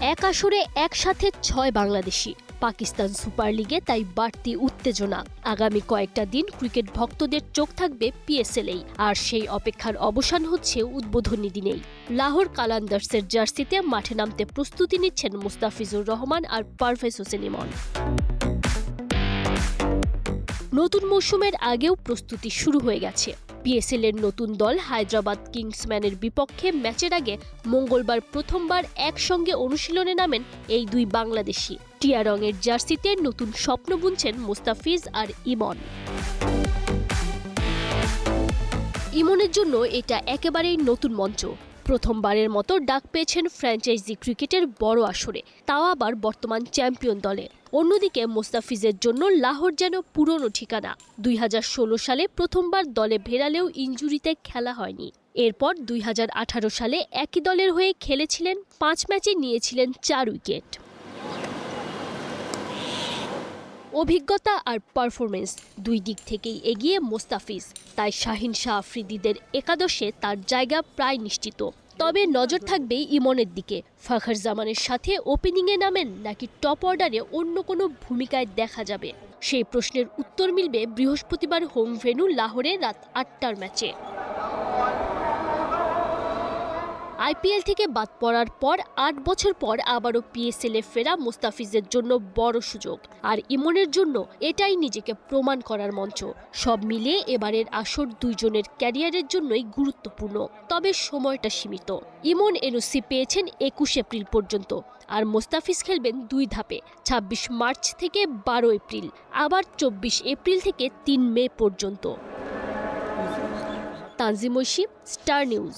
এক আসরে একসাথে ৬ বাংলাদেশি। পাকিস্তান সুপার লিগে তাই বাড়তি উত্তেজনা। আগামী কয়েকটা দিন ক্রিকেট ভক্তদের চোখ থাকবে পিএসএলেই, আর সেই অপেক্ষার অবসান হচ্ছে উদ্বোধনী দিনেই। লাহোর কালান্দার্সের জার্সিতে মাঠে নামতে প্রস্তুতি নিচ্ছেন মুস্তাফিজুর রহমান আর পারভেজ হোসেন ইমন। নতুন মৌসুমের আগেও প্রস্তুতি শুরু হয়ে গেছে। পিএসএল এর নতুন দল হায়দ্রাবাদ কিংসম্যানের বিপক্ষে ম্যাচের আগে মঙ্গলবার প্রথমবার একসঙ্গে অনুশীলনে নামেন এই দুই বাংলাদেশি। টিয়া রঙের জার্সিতে নতুন স্বপ্ন বুনছেন মুস্তাফিজ আর ইমন। ইমনের জন্য এটা একেবারেই নতুন মঞ্চ। প্রথমবারের মতো ডাক পেয়েছেন ফ্র্যাঞ্চাইজি ক্রিকেটের বড় আসরে, তাও আবার বর্তমান চ্যাম্পিয়ন দলে। অন্যদিকে মুস্তাফিজের জন্য লাহোর যেন পুরনো ঠিকানা। ২০১৬ সালে প্রথমবার দলে ভেড়ালেও ইনজুরিতে খেলা হয়নি। এরপর ২০১৮ সালে একই দলের হয়ে খেলেছিলেন, ৫ ম্যাচে নিয়েছিলেন ৪ উইকেট। অভিজ্ঞতা আর পারফরমেন্স দুই দিক থেকেই এগিয়ে মুস্তাফিজ, তাই শাহিন শাহ আফ্রিদিদের একাদশে তার জায়গা প্রায় নিশ্চিত। তবে নজর থাকবে ইমনের দিকে। ফাখর জামানের সাথে ওপেনিংয়ে নামেন নাকি টপ অর্ডারে অন্য কোনো ভূমিকায় দেখা যাবে, সেই প্রশ্নের উত্তর মিলবে বৃহস্পতিবার হোম ভেন্যু লাহোরে রাত ৮টার ম্যাচে। আইপিএল থেকে বাদ পড়ার পর ৮ বছর পর আবারও পিএসএলে ফেরা মুস্তাফিজের জন্য বড় সুযোগ, আর ইমনের জন্য এটাই নিজেকে প্রমাণ করার মঞ্চ। সব মিলিয়ে এবারের আসর দুইজনের ক্যারিয়ারের জন্যই গুরুত্বপূর্ণ, তবে সময়টা সীমিত। ইমন এনওসি পেয়েছেন ২১ এপ্রিল পর্যন্ত, আর মুস্তাফিজ খেলবেন ২ ধাপে, ২৬ মার্চ থেকে ১২ এপ্রিল, আবার ২৪ এপ্রিল থেকে ৩ মে পর্যন্ত। Tanzim Oishi, Star news.